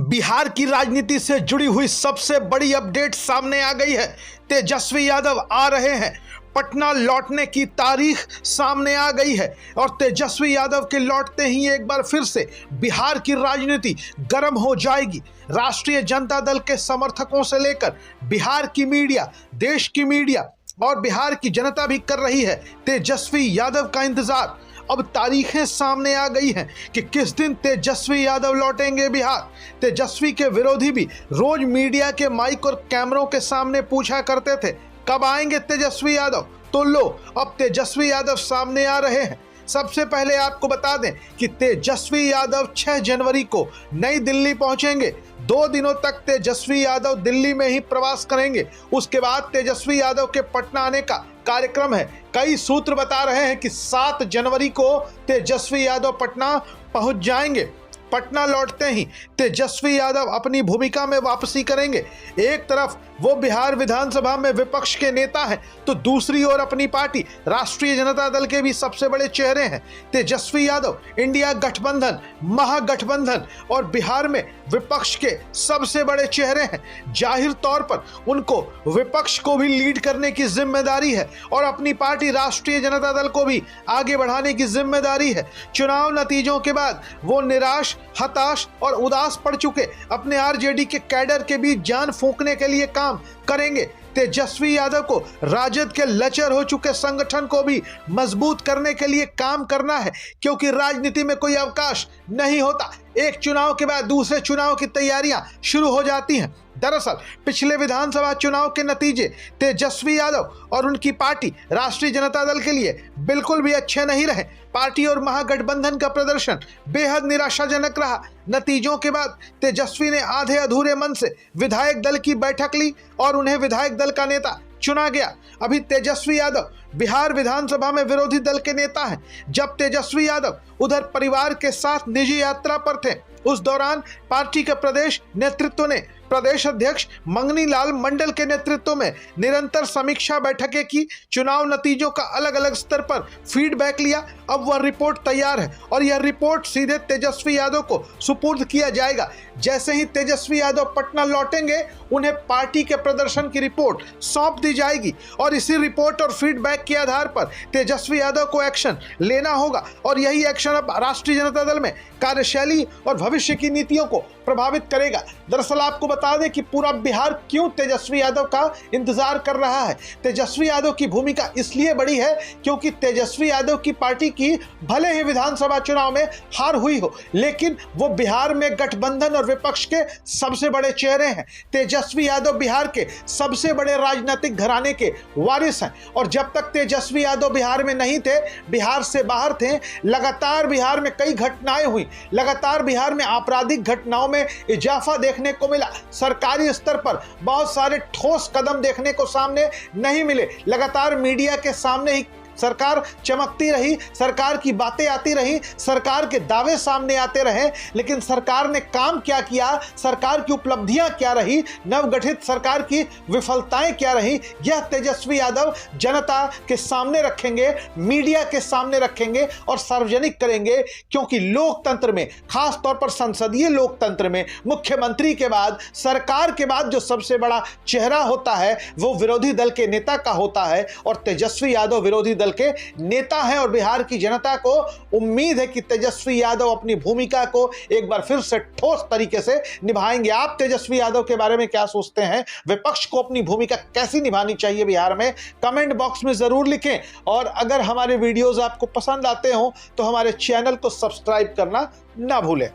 बिहार की राजनीति से जुड़ी हुई सबसे बड़ी अपडेट सामने आ गई है। तेजस्वी यादव आ रहे हैं, पटना लौटने की तारीख सामने आ गई है और तेजस्वी यादव के लौटते ही एक बार फिर से बिहार की राजनीति गर्म हो जाएगी। राष्ट्रीय जनता दल के समर्थकों से लेकर बिहार की मीडिया, देश की मीडिया और बिहार की जनता भी कर रही है तेजस्वी यादव का इंतजार। अब तारीखें सामने आ गई हैं कि किस दिन तेजस्वी यादव लौटेंगे बिहार। तेजस्वी के विरोधी भी रोज मीडिया के माइक और कैमरों के सामने पूछा करते थे कब आएंगे तेजस्वी यादव, तो लो अब तेजस्वी यादव सामने आ रहे हैं। सबसे पहले आपको बता दें कि तेजस्वी यादव 6 जनवरी को नई दिल्ली पहुंचेंगे। 2 दिनों तक तेजस्वी यादव दिल्ली में ही प्रवास करेंगे। उसके बाद तेजस्वी यादव के पटना आने का कार्यक्रम है। कई सूत्र बता रहे हैं कि 7 जनवरी को तेजस्वी यादव पटना पहुंच जाएंगे। पटना लौटते ही तेजस्वी यादव अपनी भूमिका में वापसी करेंगे। एक तरफ वो बिहार विधानसभा में विपक्ष के नेता हैं, तो दूसरी ओर अपनी पार्टी राष्ट्रीय जनता दल के भी सबसे बड़े चेहरे हैं। तेजस्वी यादव इंडिया गठबंधन, महागठबंधन और बिहार में विपक्ष के सबसे बड़े चेहरे हैं। जाहिर तौर पर उनको विपक्ष को भी लीड करने की जिम्मेदारी है और अपनी पार्टी राष्ट्रीय जनता दल को भी आगे बढ़ाने की जिम्मेदारी है। चुनाव नतीजों के बाद वो निराश, हताश और उदास पड़ चुके अपने आरजेडी के कैडर के बीच जान फूंकने के लिए काम करेंगे। तेजस्वी यादव को राजद के लचर हो चुके संगठन को भी मजबूत करने के लिए काम करना है, क्योंकि राजनीति में कोई अवकाश नहीं होता। एक चुनाव के बाद दूसरे चुनाव की तैयारियां शुरू हो जाती हैं। दरअसल पिछले विधानसभा चुनाव के नतीजे तेजस्वी यादव और उनकी पार्टी राष्ट्रीय जनता दल के लिए बिल्कुल भी अच्छे नहीं रहे। पार्टी और महागठबंधन का प्रदर्शन बेहद निराशाजनक रहा। नतीजों के बाद तेजस्वी ने आधे अधूरे मन से विधायक दल की बैठक ली और उन्हें विधायक दल का नेता चुना गया। अभी तेजस्वी यादव बिहार विधानसभा में विरोधी दल के नेता हैं। जब तेजस्वी यादव उधर परिवार के साथ निजी यात्रा पर थे, उस दौरान पार्टी के प्रदेश नेतृत्व ने प्रदेश अध्यक्ष मंगनी लाल मंडल के नेतृत्व में निरंतर समीक्षा बैठकें की। चुनाव नतीजों का अलग अलग स्तर पर फीडबैक लिया। अब वह रिपोर्ट तैयार है और यह रिपोर्ट सीधे तेजस्वी यादव को सुपुर्द किया जाएगा। जैसे ही तेजस्वी यादव पटना लौटेंगे, उन्हें पार्टी के प्रदर्शन की रिपोर्ट सौंप दी जाएगी और इसी रिपोर्ट और फीडबैक के आधार पर तेजस्वी यादव को एक्शन लेना होगा और यही एक्शन अब राष्ट्रीय जनता दल में कार्यशैली और भविष्य की नीतियों को प्रभावित करेगा। दरअसल आपको बता दें कि पूरा बिहार क्यों तेजस्वी यादव का इंतजार कर रहा है। तेजस्वी यादव की भूमिका इसलिए बड़ी है क्योंकि तेजस्वी यादव की पार्टी की भले ही विधानसभा चुनाव में हार हुई हो, लेकिन वो बिहार में गठबंधन और विपक्ष के सबसे बड़े चेहरे हैं। तेजस्वी यादव बिहार के सबसे बड़े राजनीतिक घराने के वारिस हैं और जब तक तेजस्वी यादव बिहार में नहीं थे, बिहार से बाहर थे, लगातार बिहार में कई घटनाएं हुई, लगातार बिहार में आपराधिक घटनाओं में इजाफा देखने को मिला। सरकारी स्तर पर बहुत सारे ठोस कदम देखने को सामने नहीं मिले। लगातार मीडिया के सामने ही सरकार चमकती रही, सरकार की बातें आती रही, सरकार के दावे सामने आते रहे, लेकिन सरकार ने काम क्या किया, सरकार की उपलब्धियां क्या रही, नवगठित सरकार की विफलताएं क्या रही, यह तेजस्वी यादव जनता के सामने रखेंगे, मीडिया के सामने रखेंगे और सार्वजनिक करेंगे। क्योंकि लोकतंत्र में, खास तौर पर संसदीय लोकतंत्र में, मुख्यमंत्री के बाद, सरकार के बाद जो सबसे बड़ा चेहरा होता है वो विरोधी दल के नेता का होता है और तेजस्वी यादव विरोधी दल के नेता हैं और बिहार की जनता को उम्मीद है कि तेजस्वी यादव अपनी भूमिका को एक बार फिर से ठोस तरीके से निभाएंगे। आप तेजस्वी यादव के बारे में क्या सोचते हैं? विपक्ष को अपनी भूमिका कैसी निभानी चाहिए बिहार में? कमेंट बॉक्स में जरूर लिखें और अगर हमारे वीडियोस आपको पसंद आते हो तो हमारे चैनल को सब्सक्राइब करना ना भूलें।